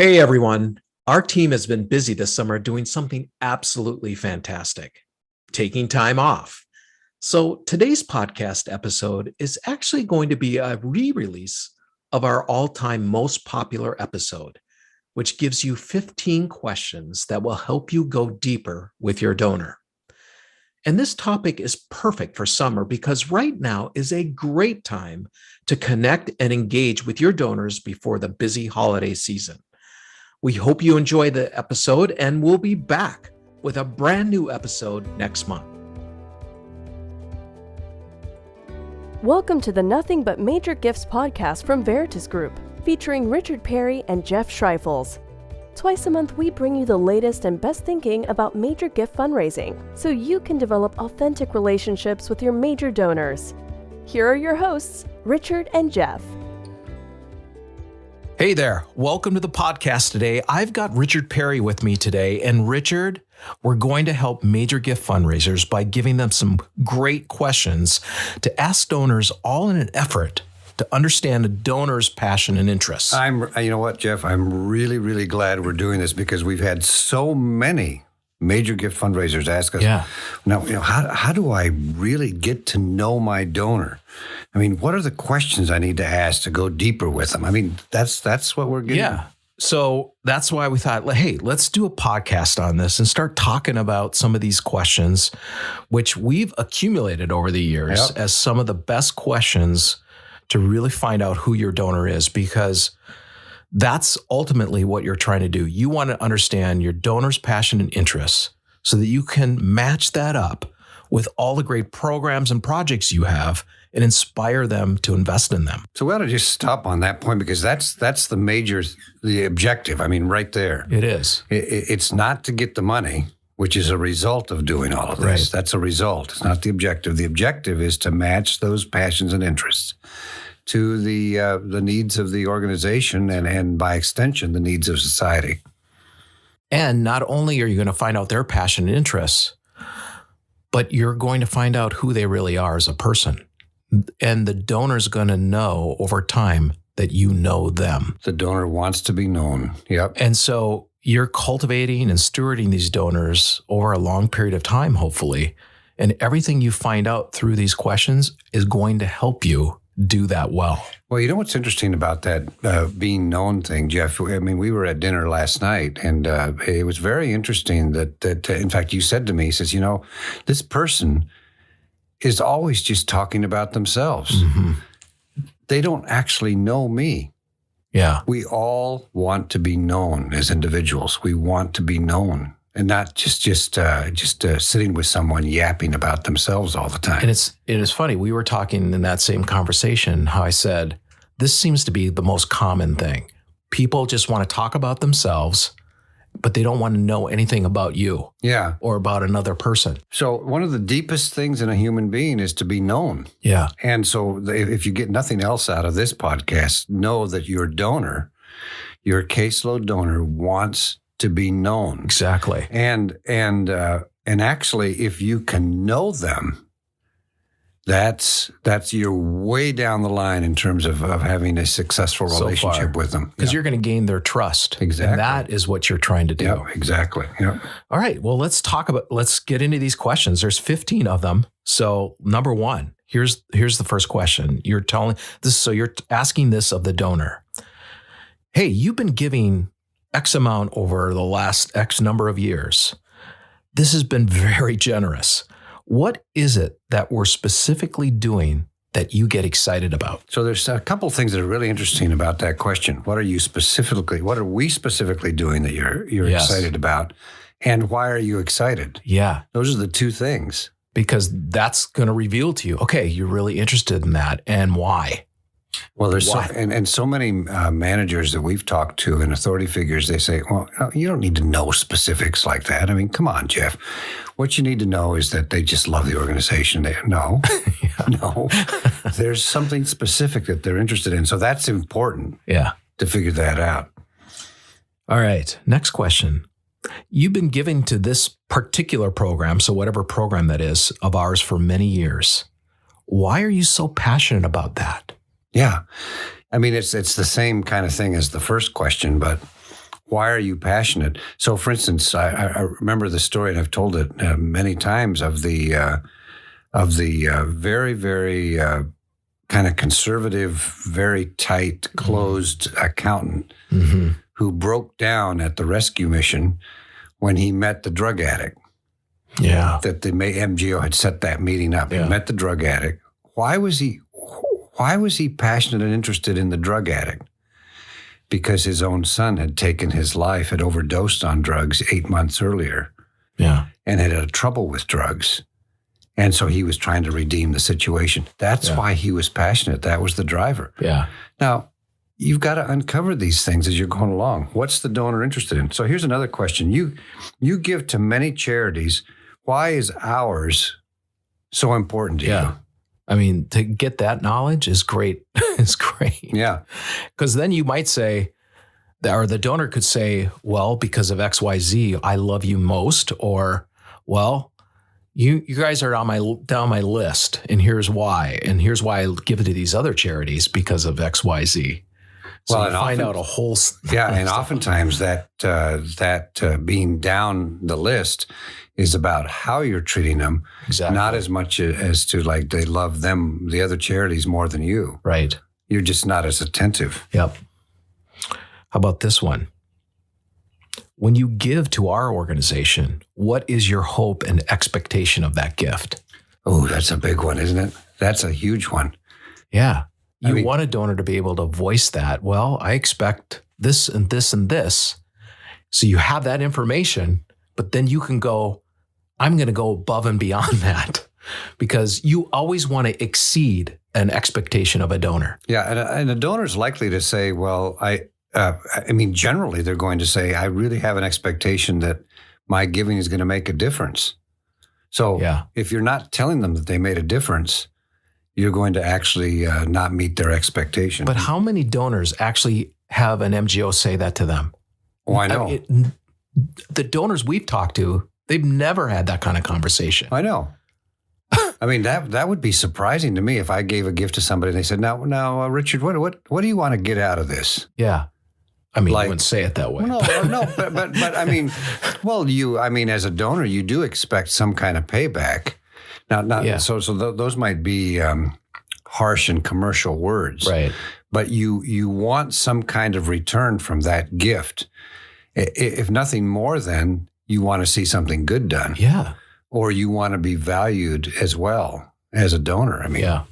Hey everyone, our team has been busy this summer doing something absolutely fantastic, taking time off. So today's podcast episode is actually going to be a re-release of our all-time most popular episode, which gives you 15 questions that will help you go deeper with your donor. And this topic is perfect for summer because right now is a great time to connect and engage with your donors before the busy holiday season. We hope you enjoy the episode, and we'll be back with a brand new episode next month. Welcome to the Nothing But Major Gifts podcast from Veritas Group, featuring Richard Perry and Jeff Schreifels. Twice a month, we bring you the latest and best thinking about major gift fundraising, so you can develop authentic relationships with your major donors. Here are your hosts, Richard and Jeff. Hey there, welcome to the podcast today. I've got Richard Perry with me today, and Richard, we're going to help major gift fundraisers by giving them some great questions to ask donors, all in an effort to understand a donor's passion and interests. You know what, Jeff? I'm really glad we're doing this because we've had so many major gift fundraisers ask us, now, how do I really get to know my donor? I mean, what are the questions I need to ask to go deeper with them? I mean, that's what we're getting. Yeah. So that's why we thought, hey, let's do a podcast on this and start talking about some of these questions, which we've accumulated over the years as some of the best questions to really find out who your donor is, because that's ultimately what you're trying to do. You want to understand your donor's passion and interests so that you can match that up with all the great programs and projects you have and inspire them to invest in them. So we ought to just stop on that point because that's the objective. I mean, right there. It is. It's not to get the money, which is a result of doing all of this. Right. That's a result. It's not the objective. The objective is to match those passions and interests to the needs of the organization and by extension, the needs of society. And not only are you going to find out their passion and interests, but you're going to find out who they really are as a person. And the donor's going to know over time that you know them. The donor wants to be known. Yep. And so you're cultivating and stewarding these donors over a long period of time, hopefully. And everything you find out through these questions is going to help you do that well. Well, you know what's interesting about that being known thing, Jeff? I mean, we were at dinner last night, and it was very interesting that in fact, you said to me, he says, this person is always just talking about themselves. Mm-hmm. They don't actually know me. Yeah. We all want to be known as individuals. We want to be known. And not just sitting with someone yapping about themselves all the time. And it is funny. We were talking in that same conversation how I said, this seems to be the most common thing. People just want to talk about themselves, but they don't want to know anything about you. Yeah. Or about another person. So one of the deepest things in a human being is to be known. Yeah. And so if you get nothing else out of this podcast, know that your donor, your caseload donor, wants to be known. Exactly. And actually, if you can know them, that's you're way down the line in terms of having a successful relationship with them. Because you're going to gain their trust. Exactly. And that is what you're trying to do. Yeah, exactly. Yeah. All right. Well, let's get into these questions. There's 15 of them. So number one, here's the first question. You're asking this of the donor. Hey, you've been giving X amount over the last X number of years. This has been very generous. What is it that we're specifically doing that you get excited about? So there's a couple of things that are really interesting about that question. What are we specifically doing that you're excited about? And why are you excited? Yeah. Those are the two things. Because that's going to reveal to you, okay, you're really interested in that, and why? Well, there's so many managers that we've talked to and authority figures, they say, well, you don't need to know specifics like that. I mean, come on, Jeff. What you need to know is that they just love the organization. No, there's something specific that they're interested in. So that's important to figure that out. All right. Next question. You've been giving to this particular program, so whatever program that is, of ours for many years. Why are you so passionate about that? Yeah. I mean, it's the same kind of thing as the first question, but Why are you passionate? So, for instance, I remember the story, and I've told it many times, of the very, very kind of conservative, very tight, closed accountant who broke down at the rescue mission when he met the drug addict. Yeah. That the MGO had set that meeting up. Yeah. He met the drug addict. Why was he passionate and interested in the drug addict? Because his own son had taken his life, had overdosed on drugs 8 months earlier. Yeah. And had trouble with drugs. And so he was trying to redeem the situation. That's why he was passionate. That was the driver. Yeah. Now, you've got to uncover these things as you're going along. What's the donor interested in? So here's another question. You give to many charities. Why is ours so important to you? I mean, to get that knowledge is great. It's great. Yeah. Because then you might say, or the donor could say, well, because of XYZ, I love you most. Or, well, you guys are down my list, and here's why. And here's why I give it to these other charities because of XYZ. So Well, you and find often- out a whole And oftentimes that being down the list is about how you're treating them, Exactly. not as much as to like they love them, the other charities more than you. Right. You're just not as attentive. Yep. How about this one? When you give to our organization, what is your hope and expectation of that gift? Oh, that's a big one, isn't it? That's a huge one. Yeah. You I mean- want a donor to be able to voice that. Well, I expect this and this and this. So you have that information, but then you can go, I'm going to go above and beyond that, because you always want to exceed an expectation of a donor. Yeah, and a donor's likely to say, well, I mean, generally they're going to say, I really have an expectation that my giving is going to make a difference. So Yeah. if you're not telling them that they made a difference, you're going to actually not meet their expectation. But how many donors actually have an MGO say that to them? Oh, I know. The donors we've talked to, they've never had that kind of conversation. I know. I mean, that would be surprising to me if I gave a gift to somebody and they said, now, Richard, what do you want to get out of this? Yeah. I mean, Like- you wouldn't say it that way. Well, no, but I mean, as a donor, you do expect some kind of payback. Now, Yeah. so those might be harsh and commercial words, Right. but you want some kind of return from that gift. If nothing more than you want to see something good done, Yeah. or you want to be valued as well as a donor. I mean, Yeah.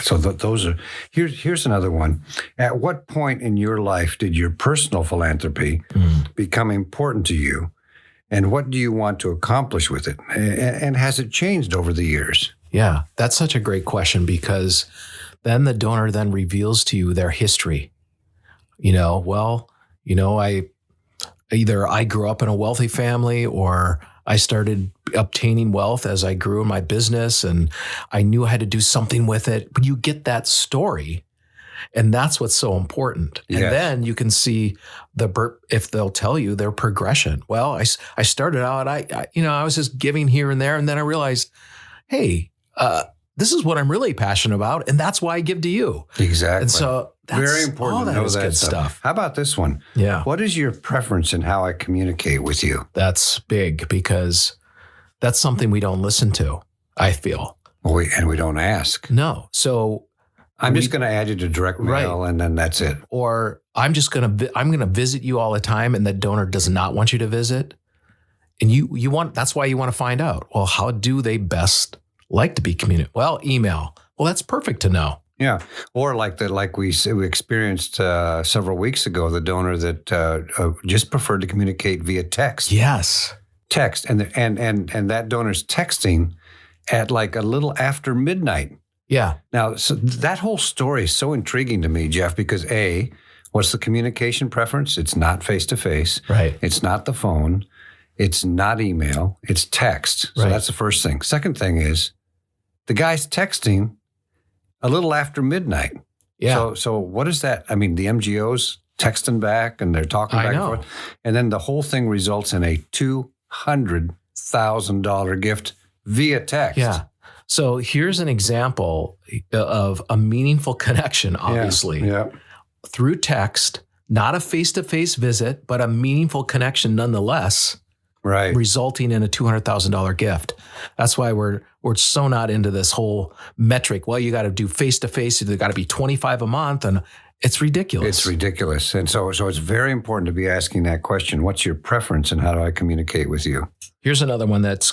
So those are, here's another one. At what point in your life did your personal philanthropy become important to you? And what do you want to accomplish with it? And has it changed over the years? Yeah. That's such a great question, because then the donor then reveals to you their history. I grew up in a wealthy family, or I started obtaining wealth as I grew in my business, and I knew I had to do something with it. But you get that story, and that's what's so important. And Yes. then you can see if they'll tell you their progression. Well, I started out, I was just giving here and there, and then I realized, hey, this is what I'm really passionate about, and that's why I give to you. Exactly. And so that's very important all to that know is that good stuff. How about this one? Yeah. What is your preference in how I communicate with you? That's big, because that's something we don't listen to, I feel. Well, we don't ask. No. So, I'm just going to add you to direct mail, and then that's it. or I'm going to visit you all the time, and the donor does not want you to visit. And that's why you want to find out, well, how do they best like to be communicated? Well, email. Well, that's perfect to know. Yeah, or like we experienced several weeks ago, the donor that just preferred to communicate via text. Yes. Text, and that donor's texting at like a little after midnight. Yeah. Now, so that whole story is so intriguing to me, Jeff, because A, what's the communication preference? It's not face to face. Right. It's not the phone. It's not email. It's text. So Right. that's the first thing. Second thing is the guy's texting a little after midnight. Yeah. So what is that? I mean, the MGOs texting back and they're talking I back know. and forth. And then the whole thing results in a $200,000 gift via text. Yeah. So here's an example of a meaningful connection, obviously, Yeah. through text not a face-to-face visit, but a meaningful connection nonetheless, Right. resulting in a $200,000 gift. That's why we're so not into this whole metric. Well, you got to do face-to-face. They got to be 25 a month, and it's ridiculous. It's ridiculous. And so it's very important to be asking that question. What's your preference and how do I communicate with you? Here's another one that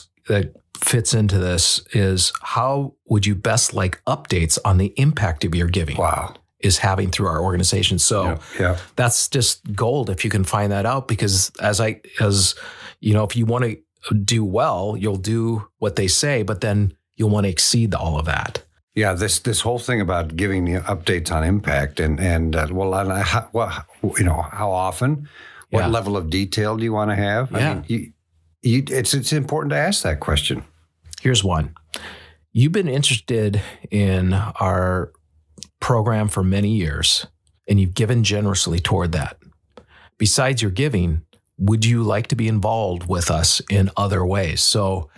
fits into this is how would you best like updates on the impact of your giving Wow. is having through our organization. So Yeah. that's just gold if you can find that out, because as you know, if you want to do well, you'll do what they say, but then you'll want to exceed all of that. Yeah, this whole thing about giving the updates on impact how often, what level of detail do you want to have? Yeah. I mean, it's important to ask that question. Here's one. You've been interested in our program for many years, and you've given generously toward that. Besides your giving, would you like to be involved with us in other ways? So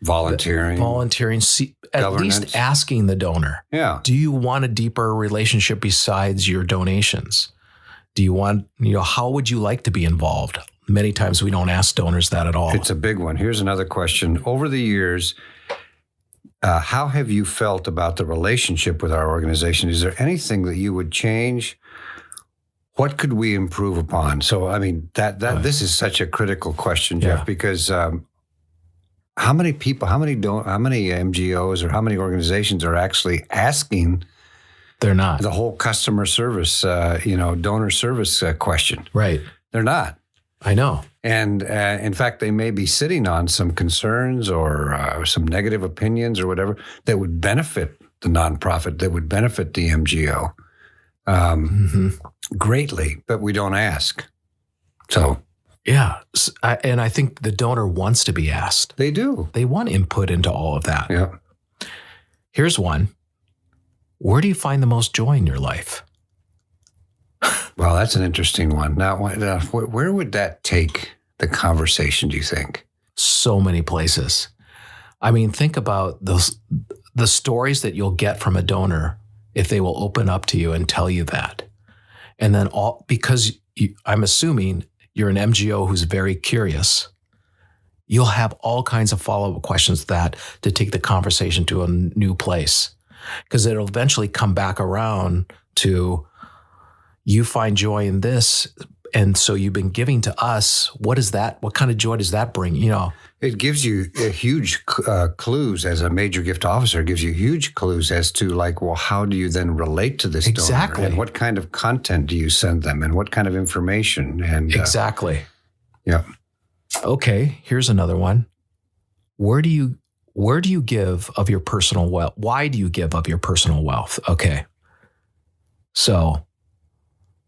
Volunteering, at governance. least asking the donor, Yeah. do you want a deeper relationship besides your donations? Do you want, how would you like to be involved? Many times we don't ask donors that at all. It's a big one. Here's another question. Over the years, how have you felt about the relationship with our organization? Is there anything that you would change? What could we improve upon? So, I mean, this is such a critical question, Jeff, because how many people, how many MGOs or how many organizations are actually asking They're not. the whole customer service, donor service question? Right. They're not. I know. And in fact, they may be sitting on some concerns or some negative opinions or whatever that would benefit the nonprofit, that would benefit the MGO greatly, but we don't ask. So Yeah. And I think the donor wants to be asked. they do. They want input into all of that. Yeah. Here's one. Where do you find the most joy in your life? Well, that's an interesting one. Now, where would that take the conversation, do you think? So many places. I mean, think about the stories that you'll get from a donor if they will open up to you and tell you that. And then because I'm assuming you're an MGO who's very curious, you'll have all kinds of follow-up questions to take the conversation to a new place. Because it'll eventually come back around to, you find joy in this, and so you've been giving to us. What kind of joy does that bring? It gives you huge clues as a major gift officer. It gives you huge clues as to how do you then relate to this Exactly. donor? And what kind of content do you send them? And what kind of information? And Exactly. Yeah. Okay, here's another one. Where do you give of your personal wealth? Why do you give of your personal wealth? Okay. So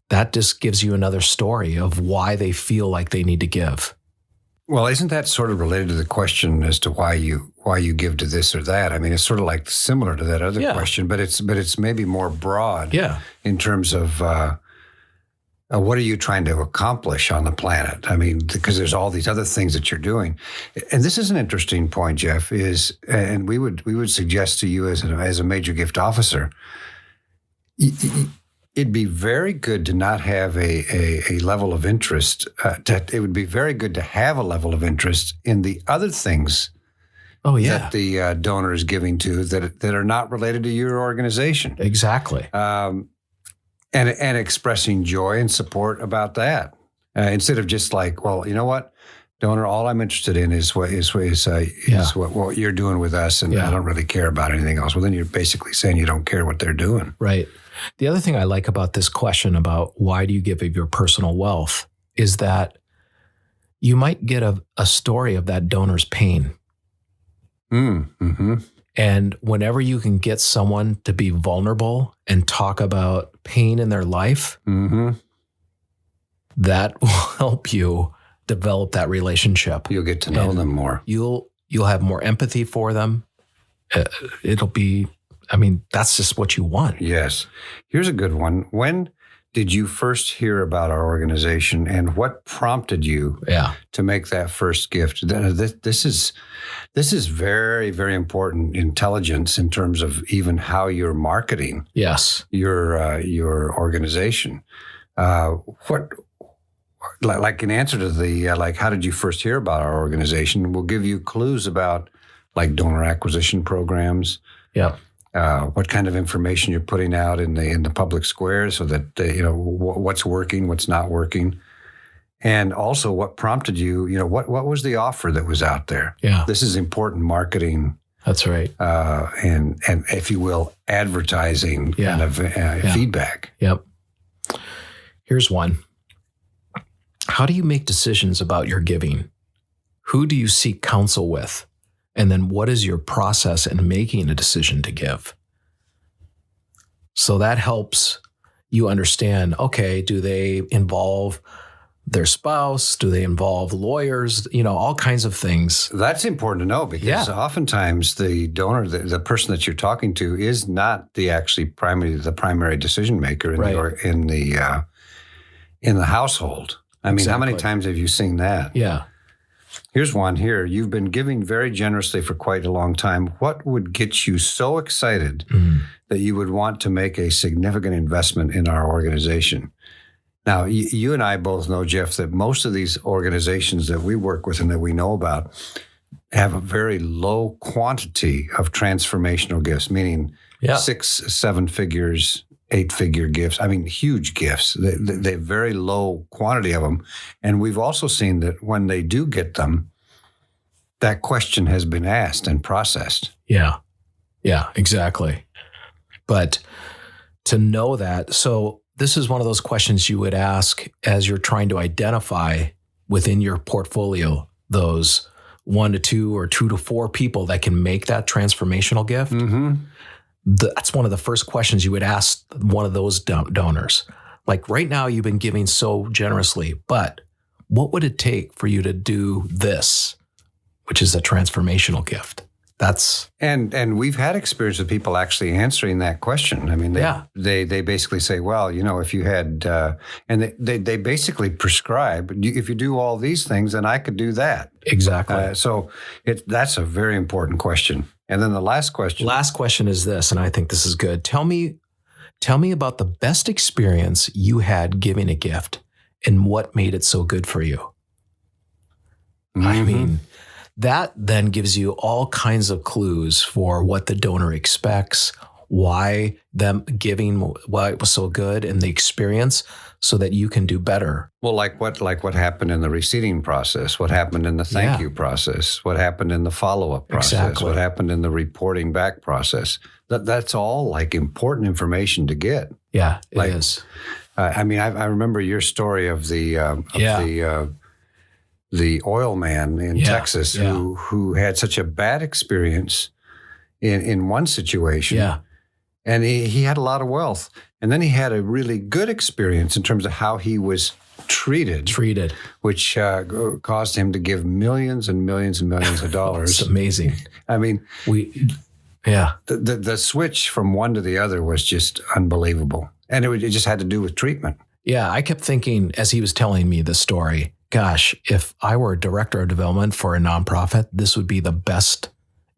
that just gives you another story of why they feel like they need to give. Well, isn't that sort of related to the question as to why you give to this or that? I mean, it's sort of like similar to that other question, but it's maybe more broad in terms of what are you trying to accomplish on the planet? I mean, because there's all these other things that you're doing. And this is an interesting point, Jeff, and we would suggest to you as a major gift officer, it'd be very good to not have a level of interest. It would be very good to have a level of interest in the other things that the donor is giving to that are not related to your organization. Exactly. And expressing joy and support about that, instead of just like, well, you know what, donor, all I'm interested in is what you're doing with us, and I don't really care about anything else. Well, then you're basically saying you don't care what they're doing. Right. The other thing I like about this question about why do you give of your personal wealth is that you might get a story of that donor's pain. Mm-hmm. And whenever you can get someone to be vulnerable and talk about pain in their life, that will help you develop that relationship. You'll get to know them more. You'll have more empathy for them. That's just what you want. Yes. Here's a good one. When did you first hear about our organization, and what prompted you to make that first gift? This is very, very important intelligence in terms of even how you're marketing your organization. Like in answer to the, like, how did you first hear about our organization? We'll give you clues about like donor acquisition programs. Yeah. What kind of information you're putting out in the public square so that, what's working, what's not working. And also what prompted you, what was the offer that was out there? Yeah. This is important marketing. That's right. And if you will, advertising kind of feedback. Yep. Here's one. How do you make decisions about your giving? Who do you seek counsel with? And then what is your process in making a decision to give? So that helps you understand, okay, do they involve their spouse? Do they involve lawyers? All kinds of things. That's important to know because oftentimes the donor, the person that you're talking to, is not the primary decision maker in the household. I mean, How many times have you seen that? Yeah. Here's one here. You've been giving very generously for quite a long time. What would get you so excited that you would want to make a significant investment in our organization? Now, you and I both know, Jeff, that most of these organizations that we work with and that we know about have a very low quantity of transformational gifts, meaning 6, 7 figures, 8-figure gifts. I mean, huge gifts. They have very low quantity of them. And we've also seen that when they do get them, that question has been asked and processed. Yeah. Yeah, exactly. But to know that, so this is one of those questions you would ask as you're trying to identify within your portfolio those 1 to 2 or 2 to 4 people that can make that transformational gift. Mm-hmm. That's one of the first questions you would ask one of those donors. Like right now, you've been giving so generously, but what would it take for you to do this, which is a transformational gift? That's and we've had experience with people actually answering that question. I mean, they basically say, well, if you had, and they basically prescribe, if you do all these things, then I could do that. Exactly. So that's a very important question. And then the last question. Last question is this, and I think this is good. Tell me about the best experience you had giving a gift and what made it so good for you. Mm-hmm. I mean, that then gives you all kinds of clues for what the donor expects, why them giving, why it was so good, and the experience, so that you can do better. Well, like what happened in the receiving process, what happened in the thank you process, what happened in the follow-up process, what happened in the reporting back process. That's all like important information to get. Yeah, it is. I mean, I remember your story of the oil man in Texas who had such a bad experience in one situation. Yeah. And he had a lot of wealth. And then he had a really good experience in terms of how he was treated, which caused him to give millions and millions and millions of dollars. It's amazing. I mean, the switch from one to the other was just unbelievable. And it just had to do with treatment. Yeah, I kept thinking as he was telling me the story, gosh, if I were a director of development for a nonprofit, this would be the best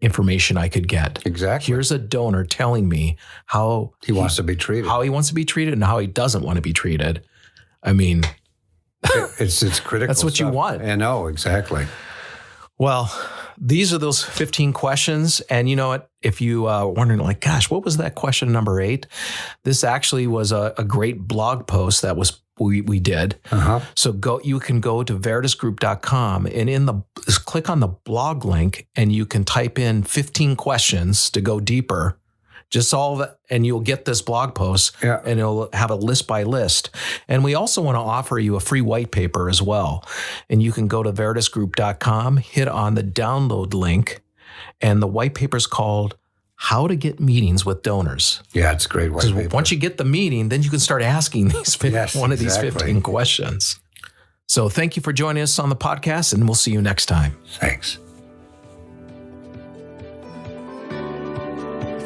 information I could get. Exactly. Here's a donor telling me how he wants to be treated, and how he doesn't want to be treated. I mean, it's critical. That's what stuff. You want. I know, exactly. Well, these are those 15 questions. And you know what? If you are wondering, like, gosh, what was that question number 8? This actually was a great blog post that was we did. Uh-huh. So you can go to veritasgroup.com and click on the blog link and you can type in 15 questions to go deeper. Just all that, and you'll get this blog post and it'll have a list by list. And we also want to offer you a free white paper as well. And you can go to veritasgroup.com, hit on the download link, and the white paper is called How to Get Meetings with Donors. Yeah, it's a great white paper. Once you get the meeting, then you can start asking these these 15 questions. So thank you for joining us on the podcast, and we'll see you next time. Thanks.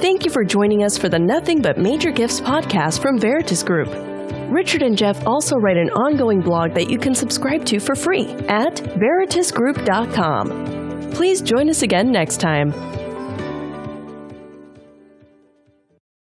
Thank you for joining us for the Nothing But Major Gifts podcast from Veritas Group. Richard and Jeff also write an ongoing blog that you can subscribe to for free at veritasgroup.com. Please join us again next time.